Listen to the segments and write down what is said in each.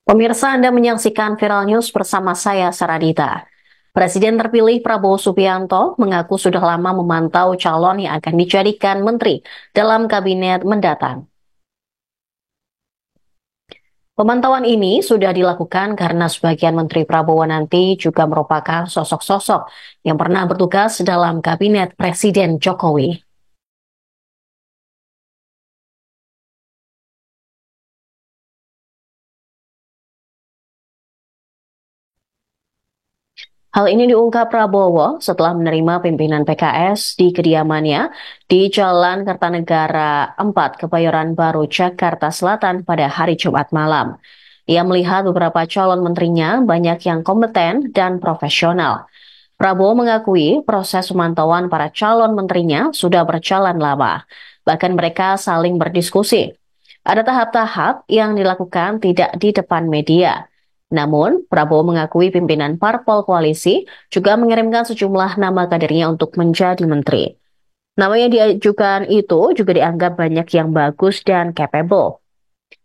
Pemirsa, Anda menyaksikan Viral News bersama saya, Saradita. Presiden terpilih Prabowo Subianto mengaku sudah lama memantau calon yang akan dijadikan menteri dalam kabinet mendatang. Pemantauan ini sudah dilakukan karena sebagian Menteri Prabowo nanti juga merupakan sosok-sosok yang pernah bertugas dalam kabinet Presiden Jokowi. Hal ini diungkap Prabowo setelah menerima pimpinan PKS di kediamannya di Jalan Kertanegara 4, Kebayoran Baru, Jakarta Selatan pada hari Jumat malam. Ia melihat beberapa calon menterinya banyak yang kompeten dan profesional. Prabowo mengakui proses pemantauan para calon menterinya sudah berjalan lama. Bahkan mereka saling berdiskusi. Ada tahap-tahap yang dilakukan tidak di depan media. Namun, Prabowo mengakui pimpinan parpol koalisi juga mengirimkan sejumlah nama kadernya untuk menjadi menteri. Nama yang diajukan itu juga dianggap banyak yang bagus dan capable.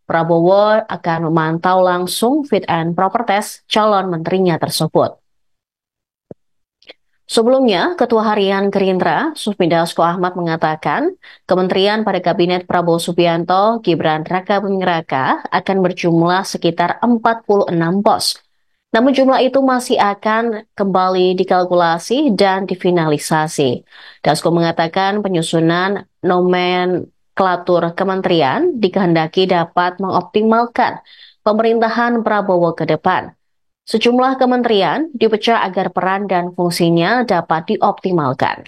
Prabowo akan memantau langsung fit and proper test calon menterinya tersebut. Sebelumnya, Ketua Harian Gerindra, Sufmi Dasko Ahmad mengatakan, kementerian pada Kabinet Prabowo Subianto, Gibran Rakabuming Raka akan berjumlah sekitar 46 pos. Namun jumlah itu masih akan kembali dikalkulasi dan difinalisasi. Dasko mengatakan penyusunan nomenklatur kementerian dikehendaki dapat mengoptimalkan pemerintahan Prabowo ke depan. Sejumlah kementerian dipecah agar peran dan fungsinya dapat dioptimalkan.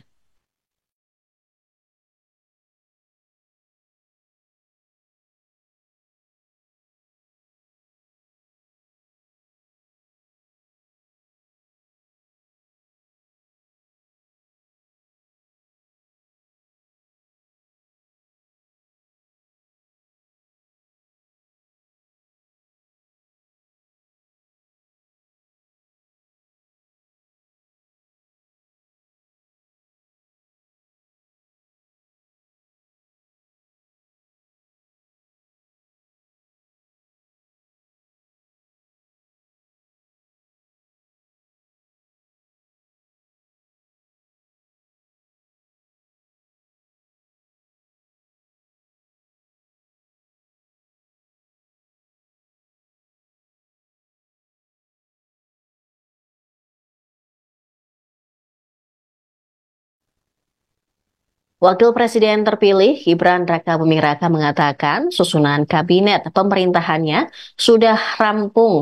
Wakil Presiden terpilih Gibran Rakabuming Raka mengatakan susunan kabinet pemerintahannya sudah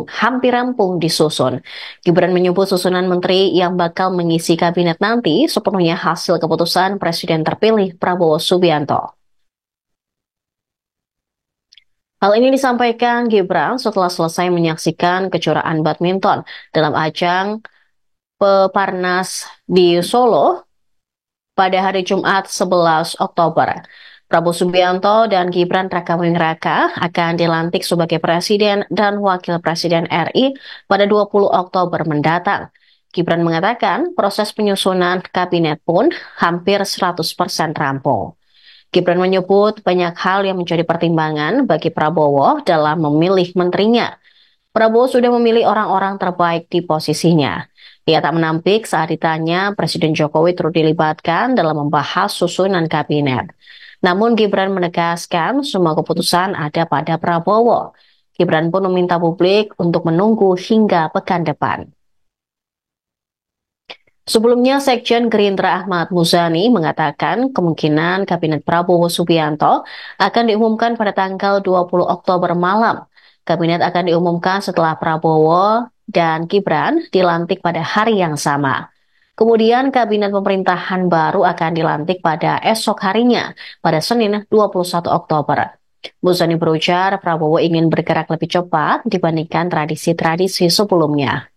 hampir rampung disusun. Gibran menyebut susunan menteri yang bakal mengisi kabinet nanti sepenuhnya hasil keputusan Presiden terpilih Prabowo Subianto. Hal ini disampaikan Gibran setelah selesai menyaksikan kejuaraan badminton dalam ajang Peparnas di Solo pada hari Jumat 11 Oktober. Prabowo Subianto dan Gibran Rakabuming Raka akan dilantik sebagai Presiden dan Wakil Presiden RI pada 20 Oktober mendatang. Gibran mengatakan proses penyusunan kabinet pun hampir 100% rampung. Gibran menyebut banyak hal yang menjadi pertimbangan bagi Prabowo dalam memilih menterinya. Prabowo sudah memilih orang-orang terbaik di posisinya. Ia tak menampik saat ditanya Presiden Jokowi turut dilibatkan dalam membahas susunan kabinet. Namun Gibran menegaskan semua keputusan ada pada Prabowo. Gibran pun meminta publik untuk menunggu hingga pekan depan. Sebelumnya, Sekjen Gerindra Ahmad Muzani mengatakan kemungkinan Kabinet Prabowo Subianto akan diumumkan pada tanggal 20 Oktober malam. Kabinet akan diumumkan setelah Prabowo dan Gibran dilantik pada hari yang sama. Kemudian Kabinet Pemerintahan baru akan dilantik pada esok harinya, pada Senin 21 Oktober. Muzani berujar Prabowo ingin bergerak lebih cepat dibandingkan tradisi-tradisi sebelumnya.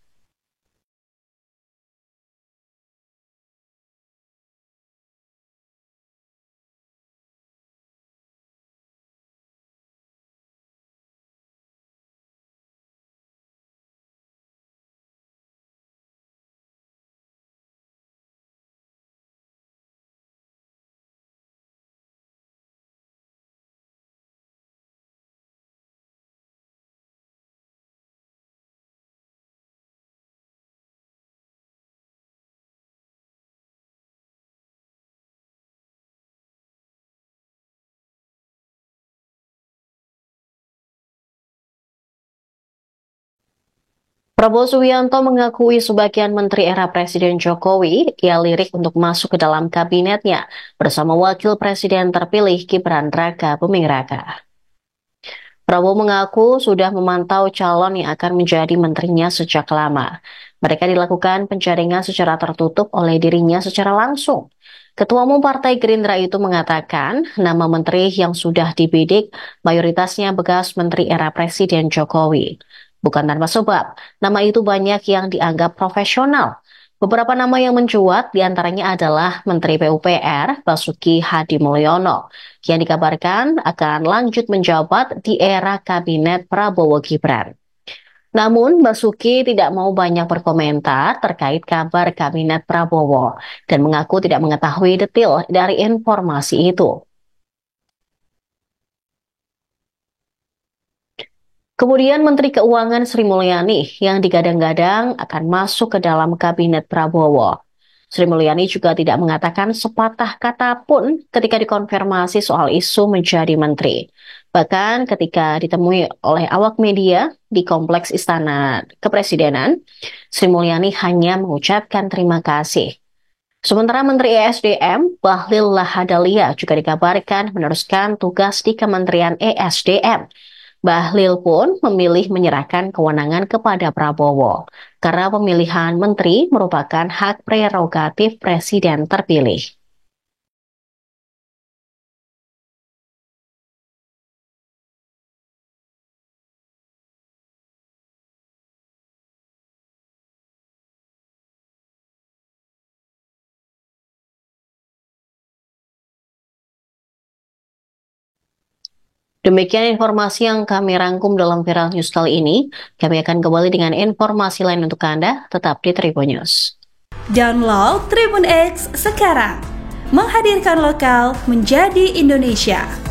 Prabowo Subianto mengakui sebagian menteri era Presiden Jokowi ia lirik untuk masuk ke dalam kabinetnya bersama Wakil Presiden terpilih Gibran Raka Buming Raka. Prabowo mengaku sudah memantau calon yang akan menjadi menterinya sejak lama. Mereka dilakukan penjaringan secara tertutup oleh dirinya secara langsung. Ketua Umum Partai Gerindra itu mengatakan nama menteri yang sudah dibidik mayoritasnya bekas menteri era Presiden Jokowi. Bukan tanpa sebab, nama itu banyak yang dianggap profesional. Beberapa nama yang mencuat diantaranya adalah Menteri PUPR Basuki Hadi Mulyono yang dikabarkan akan lanjut menjabat di era Kabinet Prabowo Gibran. Namun Basuki tidak mau banyak berkomentar terkait kabar Kabinet Prabowo dan mengaku tidak mengetahui detail dari informasi itu. Kemudian Menteri Keuangan Sri Mulyani yang digadang-gadang akan masuk ke dalam Kabinet Prabowo. Sri Mulyani juga tidak mengatakan sepatah kata pun ketika dikonfirmasi soal isu menjadi menteri. Bahkan ketika ditemui oleh awak media di Kompleks Istana Kepresidenan, Sri Mulyani hanya mengucapkan terima kasih. Sementara Menteri ESDM, Bahlil Lahadalia juga dikabarkan meneruskan tugas di Kementerian ESDM. Bahlil pun memilih menyerahkan kewenangan kepada Prabowo, karena pemilihan menteri merupakan hak prerogatif presiden terpilih. Demikian informasi yang kami rangkum dalam Viral News kali ini. Kami akan kembali dengan informasi lain untuk Anda. Tetap di Tribun News. Download Tribun X sekarang. Menghadirkan lokal menjadi Indonesia.